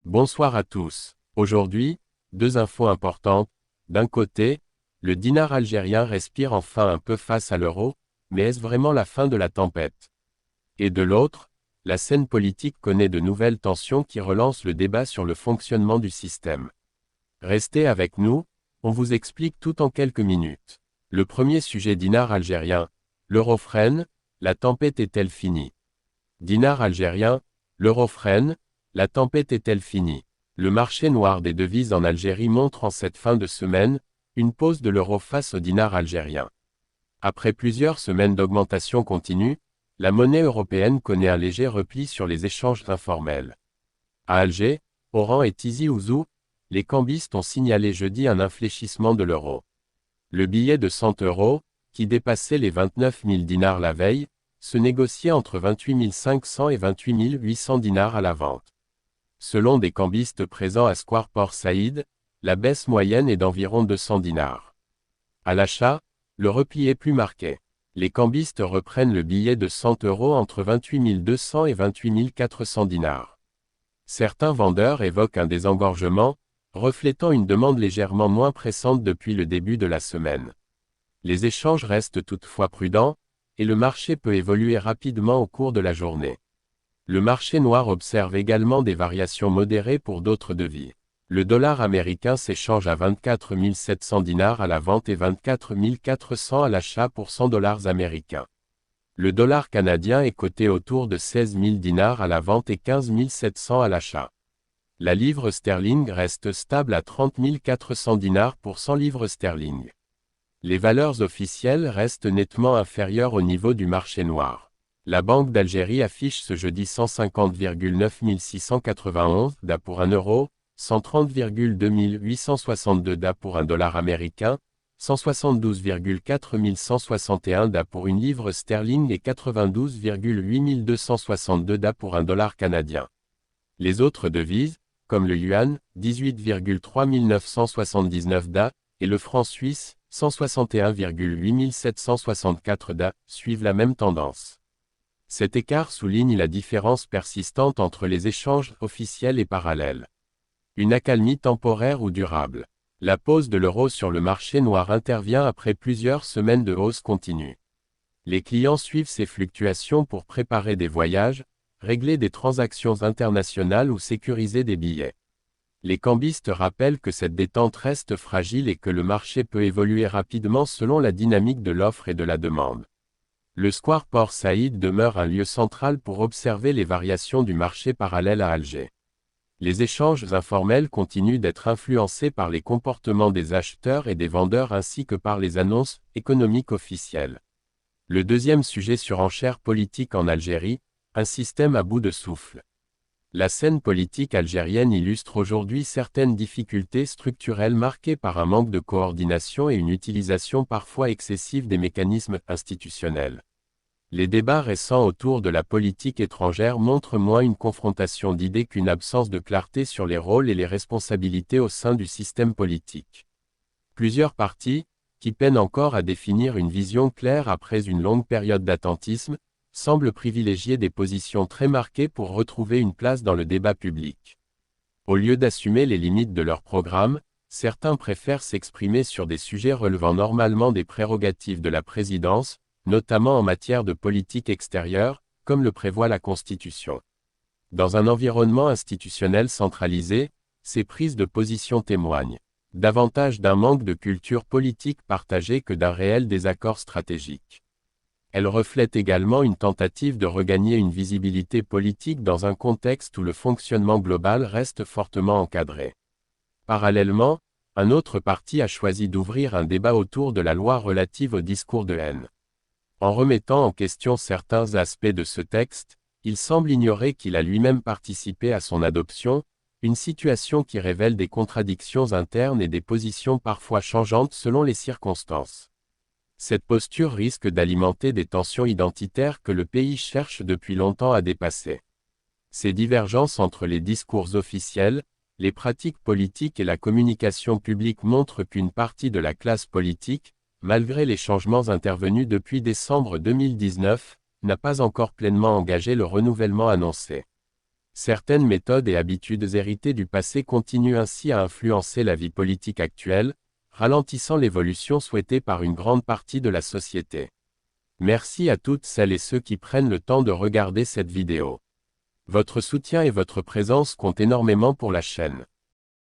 Bonsoir à tous. Aujourd'hui, deux infos importantes. D'un côté, le dinar algérien respire enfin un peu face à l'euro, mais est-ce vraiment la fin de la tempête? Et de l'autre, la scène politique connaît de nouvelles tensions qui relancent le débat sur le fonctionnement du système. Restez avec nous, on vous explique tout en quelques minutes. Le premier sujet dinar algérien. L'euro freine, la tempête est-elle finie? Dinar algérien, l'euro freine, la tempête est-elle finie? Le marché noir des devises en Algérie montre en cette fin de semaine une pause de l'euro face au dinar algérien. Après plusieurs semaines d'augmentation continue, la monnaie européenne connaît un léger repli sur les échanges informels. À Alger, Oran et Tizi Ouzou, les cambistes ont signalé jeudi un infléchissement de l'euro. Le billet de 100 euros, qui dépassait les 29 000 dinars la veille, se négociait entre 28 500 et 28 800 dinars à la vente. Selon des cambistes présents à Square Port Saïd, la baisse moyenne est d'environ 200 dinars. À l'achat, le repli est plus marqué. Les cambistes reprennent le billet de 100 euros entre 28 200 et 28 400 dinars. Certains vendeurs évoquent un désengorgement, reflétant une demande légèrement moins pressante depuis le début de la semaine. Les échanges restent toutefois prudents, et le marché peut évoluer rapidement au cours de la journée. Le marché noir observe également des variations modérées pour d'autres devises. Le dollar américain s'échange à 24 700 dinars à la vente et 24 400 à l'achat pour 100 dollars américains. Le dollar canadien est coté autour de 16 000 dinars à la vente et 15 700 à l'achat. La livre sterling reste stable à 30 400 dinars pour 100 livres sterling. Les valeurs officielles restent nettement inférieures au niveau du marché noir. La Banque d'Algérie affiche ce jeudi 150,9 691 DA pour 1 euro, 130,2 862 DA pour 1 dollar américain, 172,4 161 DA pour une livre sterling et 92,8 262 DA pour 1 dollar canadien. Les autres devises, comme le yuan, 18,3 979 DA, et le franc suisse, 161,8 764 DA, suivent la même tendance. Cet écart souligne la différence persistante entre les échanges officiels et parallèles. Une accalmie temporaire ou durable. La pause de l'euro sur le marché noir intervient après plusieurs semaines de hausse continue. Les clients suivent ces fluctuations pour préparer des voyages, régler des transactions internationales ou sécuriser des billets. Les cambistes rappellent que cette détente reste fragile et que le marché peut évoluer rapidement selon la dynamique de l'offre et de la demande. Le Square Port Saïd demeure un lieu central pour observer les variations du marché parallèle à Alger. Les échanges informels continuent d'être influencés par les comportements des acheteurs et des vendeurs ainsi que par les annonces économiques officielles. Le deuxième sujet surenchère politique en Algérie, un système à bout de souffle. La scène politique algérienne illustre aujourd'hui certaines difficultés structurelles marquées par un manque de coordination et une utilisation parfois excessive des mécanismes institutionnels. Les débats récents autour de la politique étrangère montrent moins une confrontation d'idées qu'une absence de clarté sur les rôles et les responsabilités au sein du système politique. Plusieurs partis, qui peinent encore à définir une vision claire après une longue période d'attentisme, semblent privilégier des positions très marquées pour retrouver une place dans le débat public. Au lieu d'assumer les limites de leur programme, certains préfèrent s'exprimer sur des sujets relevant normalement des prérogatives de la présidence, notamment en matière de politique extérieure, comme le prévoit la Constitution. Dans un environnement institutionnel centralisé, ces prises de position témoignent davantage d'un manque de culture politique partagée que d'un réel désaccord stratégique. Elles reflètent également une tentative de regagner une visibilité politique dans un contexte où le fonctionnement global reste fortement encadré. Parallèlement, un autre parti a choisi d'ouvrir un débat autour de la loi relative au discours de haine. En remettant en question certains aspects de ce texte, il semble ignorer qu'il a lui-même participé à son adoption, une situation qui révèle des contradictions internes et des positions parfois changeantes selon les circonstances. Cette posture risque d'alimenter des tensions identitaires que le pays cherche depuis longtemps à dépasser. Ces divergences entre les discours officiels, les pratiques politiques et la communication publique montrent qu'une partie de la classe politique, malgré les changements intervenus depuis décembre 2019, n'a pas encore pleinement engagé le renouvellement annoncé. Certaines méthodes et habitudes héritées du passé continuent ainsi à influencer la vie politique actuelle, ralentissant l'évolution souhaitée par une grande partie de la société. Merci à toutes celles et ceux qui prennent le temps de regarder cette vidéo. Votre soutien et votre présence comptent énormément pour la chaîne.